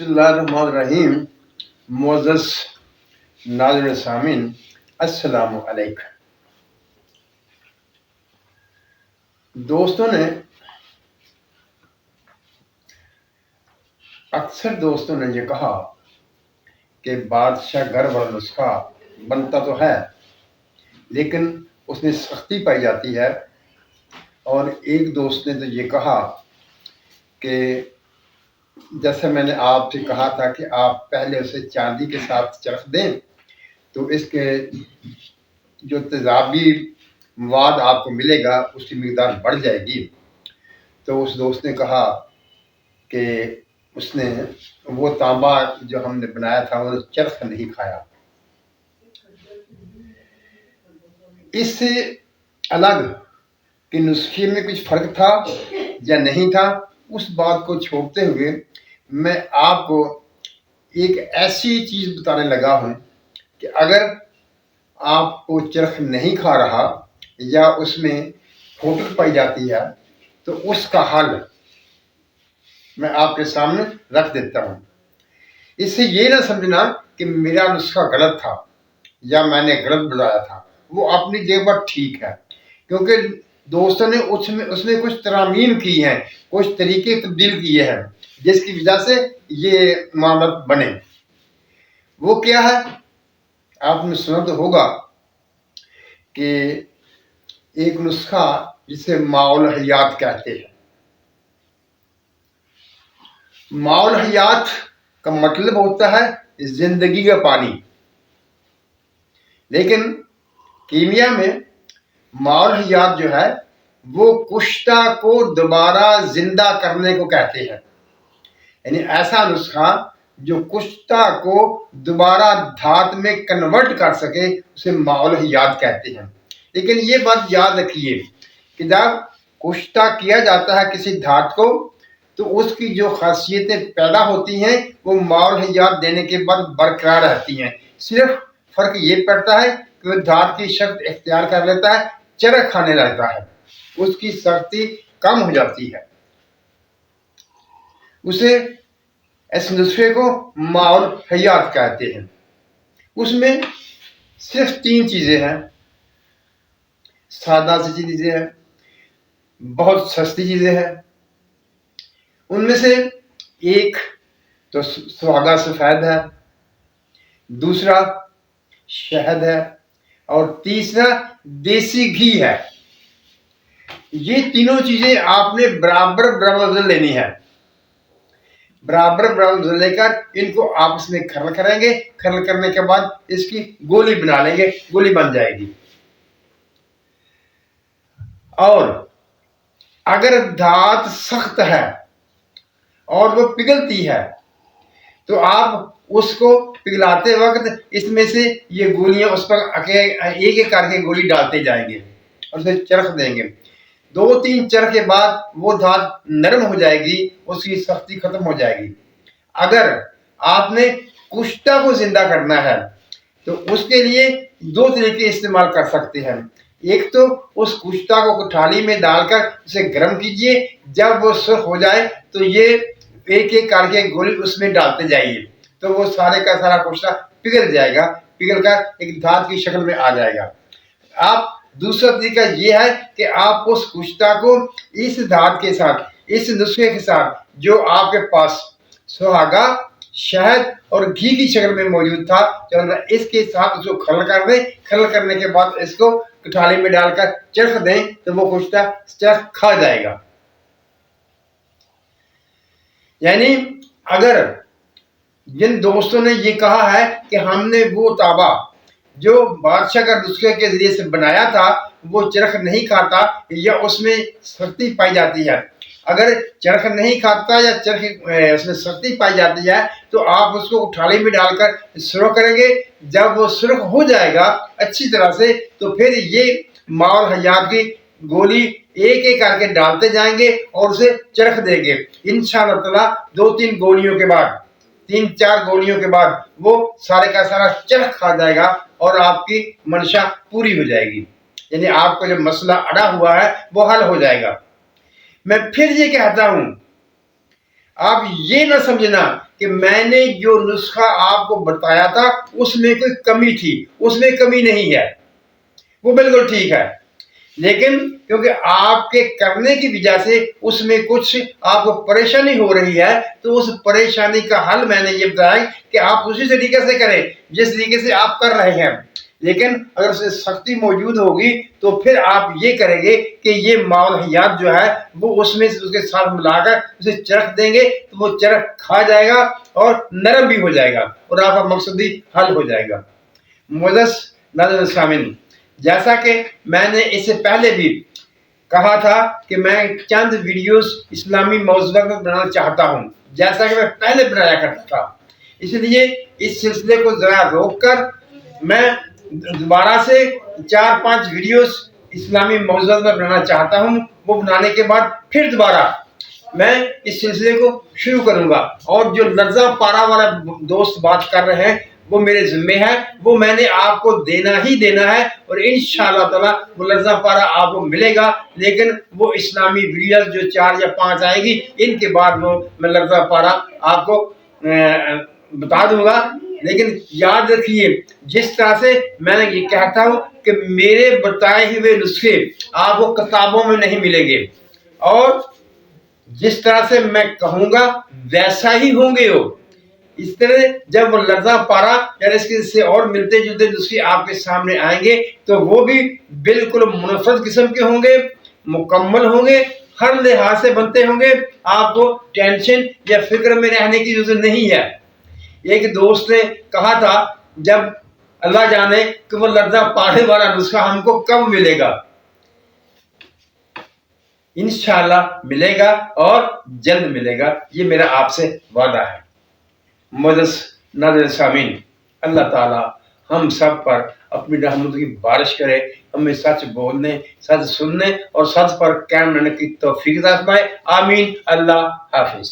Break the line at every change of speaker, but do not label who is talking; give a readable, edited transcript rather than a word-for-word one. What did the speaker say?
बिस्मिल्लाहिर्रहमानिर्रहीम। मुअज़्ज़ज़ नाज़रीन सामीन, अस्सलामु अलैकुम। अक्सर दोस्तों ने ये कहा कि बादशाह घर वाला नुस्खा बनता तो है लेकिन उसमें सख्ती पाई जाती है। और एक दोस्त ने तो ये कहा कि जैसे मैंने आपसे कहा था कि आप पहले उसे चांदी के साथ चरख दें तो इसके जो तेज़ाबी मवाद आपको मिलेगा उसकी मिकदार बढ़ जाएगी। तो उस दोस्त ने कहा कि उसने वो तांबा जो हमने बनाया था वो चरख नहीं खाया। इससे अलग कि नुस्खे में कुछ फ़र्क था या नहीं था, उस बात को छोड़ते हुए मैं आपको एक ऐसी चीज़ बताने लगा हूँ कि अगर आपको चरख नहीं खा रहा या उसमें फोटो पाई जाती है तो उसका हल मैं आपके सामने रख देता हूँ। इससे ये ना समझना कि मेरा नुस्खा गलत था या मैंने गलत बुलाया था, वो अपनी जगह पर ठीक है, क्योंकि दोस्तों ने उसमें कुछ तरामीम की हैं, कुछ तरीके तब्दील किए हैं जिसकी वजह से ये मामला बने। वो क्या है, आपने सुना तो होगा कि एक नुस्खा जिसे माउल हयात कहते हैं। माउल हयात का मतलब होता है जिंदगी का पानी, लेकिन कीमिया में माउल हयात जो है वो कुश्ता को दोबारा जिंदा करने को कहते हैं। यानी ऐसा नुस्खा जो कुश्ता को दोबारा धात में कन्वर्ट कर सके उसे माउल हयात कहते हैं। लेकिन ये बात याद रखिए कि जब कुश्ता किया जाता है किसी धात को तो उसकी जो खासियतें पैदा होती हैं वो माउल हयात देने के बाद बरकरार रहती हैं। सिर्फ फर्क ये पड़ता है कि वो धात की शक्ल इख्तियार कर लेता है, चरख खाने लगता है, उसकी सख्ती कम हो जाती है। उसे इस नुस्खे को माउल हयात कहते हैं। उसमें सिर्फ 3 चीज़ें हैं, सादा सी चीज़ें हैं, बहुत सस्ती चीज़ें हैं। उनमें से एक तो सुहागा सफ़ेद है, दूसरा शहद है और तीसरा देसी घी है। ये तीनों चीज़ें आपने बराबर बराबर लेनी है। बराबर बराबर लेकर इनको आपस में खरल करेंगे। खरल करने के बाद इसकी गोली बना लेंगे, गोली बन जाएगी। और अगर धात सख्त है और वो पिघलती है तो आप उसको पिघलाते वक्त इसमें से ये गोलियां उस पर एक एक करके गोली डालते जाएंगे और उसे चरख देंगे। 2-3 चरख के बाद वो धात नरम हो जाएगी, उसकी सख्ती खत्म हो जाएगी। अगर आपने कुश्ता को जिंदा करना है तो उसके लिए 2 तरीके इस्तेमाल कर सकते हैं। एक तो उस कुश्ता को थाली में डालकर उसे गर्म कीजिए, जब वो सुर्ख हो जाए तो ये एक एक करके गोली उसमें डालते जाइए तो वो सारे का सारा कुश्ता पिघल जाएगा, पिघल कर एक धात की शक्ल में आ जाएगा। आप दूसरा तरीका ये है कि आप उस कुश्ता को इस धात के साथ, इस नुस्खे के साथ जो आपके पास सुहागा, शहद और घी की शक्ल में मौजूद था, तो इसके साथ उसको खरल कर दें। खरल करने के बाद इसको थाली में डालकर चरख दें तो वो कुश्ता चरख खा जाएगा। यानी अगर जिन दोस्तों ने ये कहा है कि हमने वो ताबा जो बादशाह का नुस्खे के जरिए से बनाया था वो चरख नहीं खाता या उसमें सख्ती पाई जाती है, अगर चरख नहीं खाता या चरख उसमें सख्ती पाई जाती है तो आप उसको थाली में डालकर सुरख करेंगे। जब वो सुरख हो जाएगा अच्छी तरह से तो फिर ये माउल हयात की गोली एक एक करके डालते जाएंगे और उसे चरख देंगे। इंशाअल्लाह ताला 2-3 गोलियों के बाद, 3-4 गोलियों के बाद वो सारे का सारा चरख खा जाएगा और आपकी मंशा पूरी हो जाएगी। यानी आपको जो मसला अड़ा हुआ है वो हल हो जाएगा। मैं फिर ये कहता हूं, आप ये ना समझना کہ میں نے جو نسخہ آپ کو بتایا تھا اس میں کوئی کمی تھی، اس میں کمی نہیں ہے، وہ بالکل ٹھیک ہے، لیکن کیونکہ آپ کے کرنے کی وجہ سے اس میں کچھ آپ کو پریشانی ہو رہی ہے، تو اس پریشانی کا حل میں نے یہ بتایا کہ آپ اسی طریقے سے کریں جس طریقے سے آپ کر رہے ہیں، لیکن اگر اس سے سختی موجود ہوگی تو پھر آپ یہ کریں گے کہ یہ ماحولیات جو ہے وہ اس میں اس کے ساتھ ملا کر اسے چرخ دیں گے تو وہ چرخ کھا جائے گا اور نرم بھی ہو جائے گا اور آپ کا مقصدی حل ہو جائے گا۔ معزز ناظرین سامعین، جیسا کہ میں نے اس سے پہلے بھی کہا تھا کہ میں چند ویڈیوز اسلامی موضوعات پر بنانا چاہتا ہوں، جیسا کہ میں پہلے بنایا کرتا تھا، اس لیے اس سلسلے کو ذرا روک کر میں دوبارہ سے 4-5 ویڈیوز اسلامی موضوعات پر بنانا چاہتا ہوں۔ وہ بنانے کے بعد پھر دوبارہ میں اس سلسلے کو شروع کروں گا، اور جو لرزہ پارا والا دوست بات کر رہے ہیں وہ میرے ذمے ہے، وہ میں نے آپ کو دینا ہی دینا ہے، اور انشاءاللہ تعالی وہ لرزہ پارا آپ کو ملے گا، لیکن وہ اسلامی ویڈیوز جو 4 یا 5 آئے گی ان کے بعد وہ میں لرزہ پارا آپ کو بتا دوں گا۔ لیکن یاد رکھیے، جس طرح سے میں نے یہ کہتا ہوں کہ میرے بتائے ہوئے نسخے آپ کو کتابوں میں نہیں ملیں گے، اور جس طرح سے میں کہوں گا ویسا ہی ہوں گے وہ۔ اس طرح جب وہ لرزہ پارا یا اس کے سے اور ملتے جلتے نسخے آپ کے سامنے آئیں گے تو وہ بھی بالکل منفرد قسم کے ہوں گے، مکمل ہوں گے، ہر لحاظ سے بنتے ہوں گے، آپ کو ٹینشن یا فکر میں رہنے کی ضرورت نہیں ہے۔ ایک دوست نے کہا تھا جب اللہ جانے کہ وہ لرزہ پاڑے والا نسخہ ہم کو کب ملے گا، انشاءاللہ ملے گا اور جلد ملے گا، یہ میرا آپ سے وعدہ ہے۔ معزز ناظرین سامعین، اللہ تعالی ہم سب پر اپنی رحمت کی بارش کرے، ہمیں سچ بولنے، سچ سننے اور سچ پر قائم رہنے کی توفیق عطا فرمائے، آمین۔ اللہ حافظ۔